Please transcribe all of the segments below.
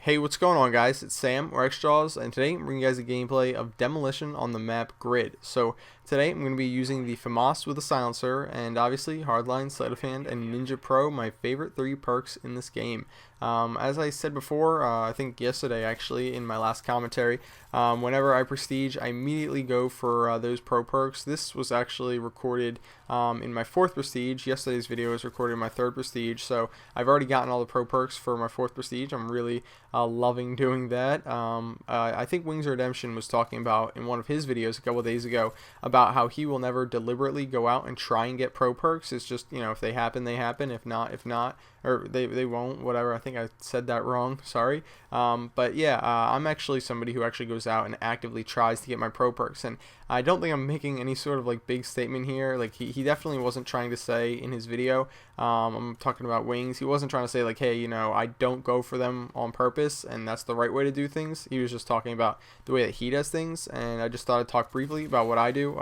Hey, what's going on, guys? It's Sam or Xjaws, and today I'm bringing you guys a gameplay of Demolition on the map Grid. So today I'm going to be using the FAMAS with a silencer, and obviously Hardline, Sleight of Hand, and Ninja Pro, my favorite 3 perks in this game. As I said before, I think yesterday actually in my last commentary, whenever I prestige, I immediately go for those pro perks. This was actually recorded in my 4th prestige. Yesterday's video was recorded in my 3rd prestige, so I've already gotten all the pro perks for my 4th prestige. I'm really loving doing that. I think Wings of Redemption was talking about in one of his videos a couple of days ago about how he will never deliberately go out and try and get pro perks. It's just, you know, if they happen, they happen. If not, or they won't, whatever. I think I said that wrong, sorry. But yeah, I'm actually somebody who actually goes out and actively tries to get my pro perks, and I don't think I'm making any sort of like big statement here. Like he definitely wasn't trying to say in his video, I'm talking about Wings, he wasn't trying to say like, hey, you know, I don't go for them on purpose and that's the right way to do things. He was just talking about the way that he does things, and I just thought I'd talk briefly about what I do.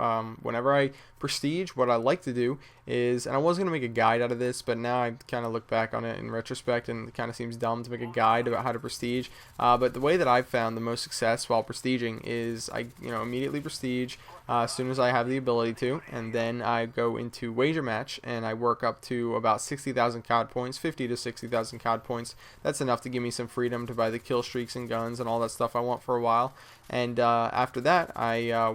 Whenever I prestige, what I like to do is, and I was going to make a guide out of this, but now I kind of look back on it in retrospect and it kind of seems dumb to make a guide about how to prestige, but the way that I've found the most success while prestiging is I immediately prestige as soon as I have the ability to, and then I go into wager match and I work up to about 60,000 COD points, 50 to 60,000 COD points. That's enough to give me some freedom to buy the kill streaks and guns and all that stuff I want for a while. And after that,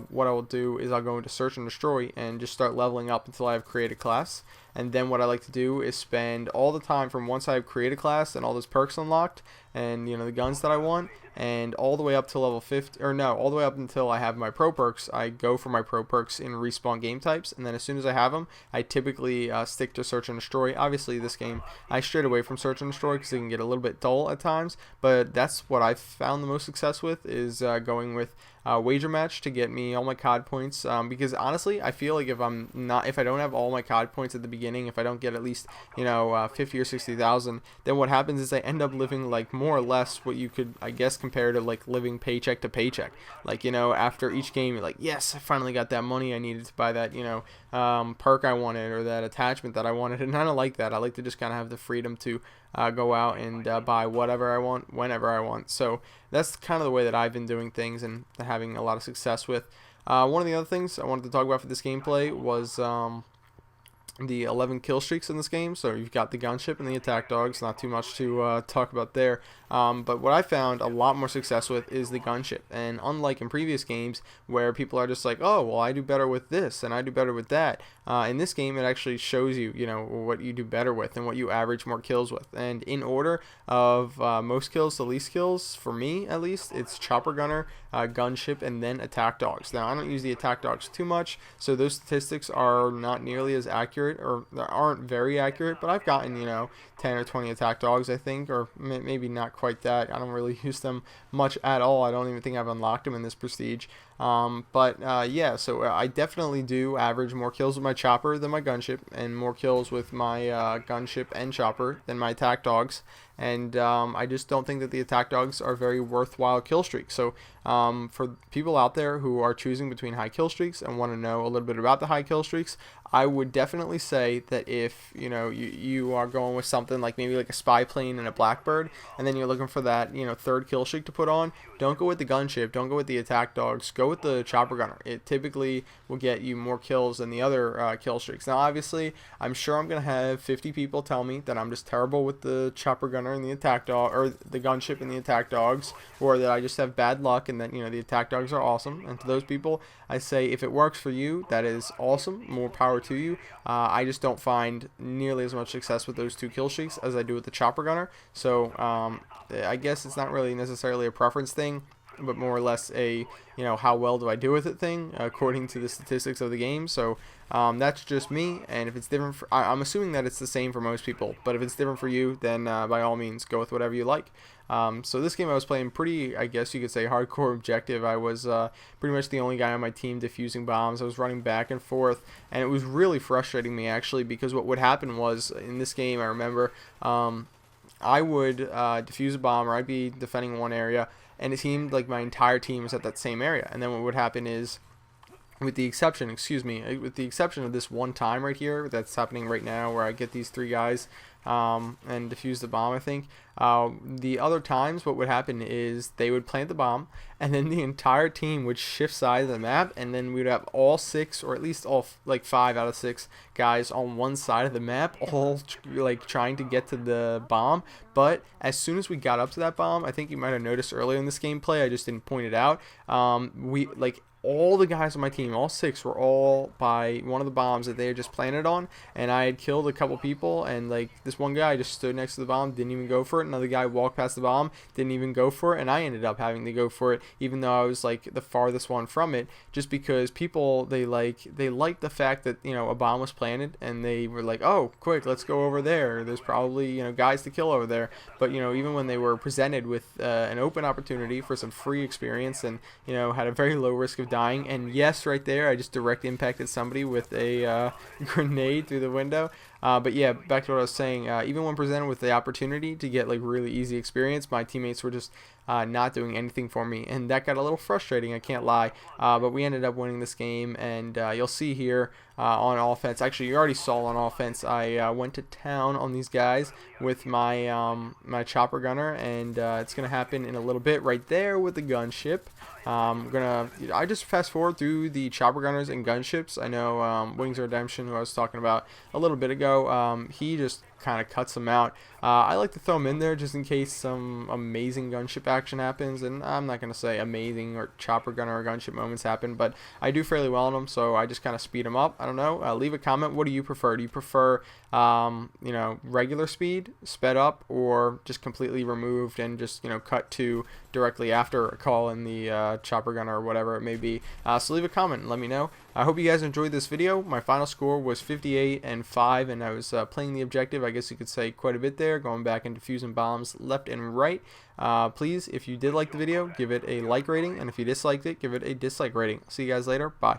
what I will do is I'll go into search and destroy and just start leveling up until I have created class. And then what I like to do is spend all the time from once I have created class and all those perks unlocked and the guns that I want, and all the way up to level 50, or no, all the way up until I have my pro perks. I go for my pro perks in respawn game types, and then as soon as I have them, I typically stick to search and destroy. Obviously this game I strayed away from search and destroy because it can get a little bit dull at times, but that's what I've found the most success with, is going with wager match to get me all my COD points, because honestly I feel like if I don't have all my COD points at the beginning, if I don't get at least 50 or 60,000, then what happens is I end up living like more or less what you could, I guess, compare to like living paycheck to paycheck. Like, after each game you're like, yes, I finally got that money I needed to buy that perk I wanted or that attachment that I wanted, and I don't like that. I like to just kind of have the freedom to go out and buy whatever I want whenever I want. So that's kind of the way that I've been doing things and having a lot of success with. One of the other things I wanted to talk about for this gameplay was the 11 kill streaks in this game. So you've got the gunship and the attack dogs, not too much to talk about there, but what I found a lot more success with is the gunship. And unlike in previous games where people are just like, oh well, I do better with this and I do better with that, in this game it actually shows you what you do better with and what you average more kills with, and in order of most kills to least kills, for me at least, it's chopper gunner, gunship, and then attack dogs. Now I don't use the attack dogs too much, so those statistics are not nearly as accurate, or aren't very accurate, but I've gotten 10 or 20 attack dogs, I think, or maybe not quite that. I don't really use them much at all. I don't even think I've unlocked them in this prestige. Yeah, so I definitely do average more kills with my chopper than my gunship, and more kills with my gunship and chopper than my attack dogs. And I just don't think that the attack dogs are very worthwhile kill streaks. So for people out there who are choosing between high kill streaks and want to know a little bit about the high kill streaks, I would definitely say that if you are going with something like maybe like a spy plane and a blackbird, and then you're looking for that 3rd kill streak to put on, don't go with the gunship, don't go with the attack dogs, go with the chopper gunner. It typically will get you more kills than the other kill streaks. Now obviously I'm sure I'm gonna have 50 people tell me that I'm just terrible with the chopper gunner and the attack dog, or the gunship and the attack dogs, or that I just have bad luck and that the attack dogs are awesome. And to those people I say, if it works for you, that is awesome, more power to you. I just don't find nearly as much success with those 2 kill streaks as I do with the chopper gunner. So I guess it's not really necessarily a preference thing, but more or less a how well do I do with it thing according to the statistics of the game. So that's just me, and if it's different I'm assuming that it's the same for most people, but if it's different for you, then by all means go with whatever you like. So this game I was playing pretty, I guess you could say, hardcore objective. I was pretty much the only guy on my team defusing bombs. I was running back and forth, and it was really frustrating me actually, because what would happen was, in this game I remember, I would defuse a bomb, or I'd be defending one area, and it seemed like my entire team was at that same area. And then what would happen is, with the exception of this one time right here that's happening right now, where I get these 3 guys and defuse the bomb, I think. The other times, what would happen is they would plant the bomb, and then the entire team would shift sides of the map, and then we'd have all 6, or at least all like 5 out of 6 guys on one side of the map, all like trying to get to the bomb. But as soon as we got up to that bomb, I think you might have noticed earlier in this gameplay, I just didn't point it out. We like all the guys on my team, all 6, were all by one of the bombs that they had just planted on, and I had killed a couple people, and like this one guy just stood next to the bomb, didn't even go for it. Another guy walked past the bomb, didn't even go for it, and I ended up having to go for it, even though I was like the farthest one from it, just because people, they like the fact that, you know, a bomb was planted, and they were like, oh, quick, let's go over there. There's probably, you know, guys to kill over there. But, you know, even when they were presented with an open opportunity for some free experience, and, you know, had a very low risk of dying, and yes, right there, I just direct impacted somebody with a grenade through the window. But yeah, back to what I was saying, even when presented with the opportunity to get like really easy experience, my teammates were just not doing anything for me, and that got a little frustrating, I can't lie. But we ended up winning this game, and you'll see here on offense, actually you already saw on offense, I went to town on these guys with my my chopper gunner, and it's gonna happen in a little bit right there with the gunship. I just fast forward through the chopper gunners and gunships. I know Wings of Redemption, who I was talking about a little bit ago, he just kind of cuts them out. I like to throw them in there just in case some amazing gunship action happens, and I'm not going to say amazing or chopper gunner or gunship moments happen, but I do fairly well on them, so I just kind of speed them up. I don't know, leave a comment. What do you prefer? Do you prefer you know, regular speed, sped up, or just completely removed and just, you know, cut to directly after a call in the chopper gunner or whatever it may be? So leave a comment and let me know. I hope you guys enjoyed this video. My final score was 58-5, and I was playing the objective, I guess you could say, quite a bit there, going back and defusing bombs left and right. Please, if you did like the video, give it a like rating, and if you disliked it, give it a dislike rating. See you guys later. Bye.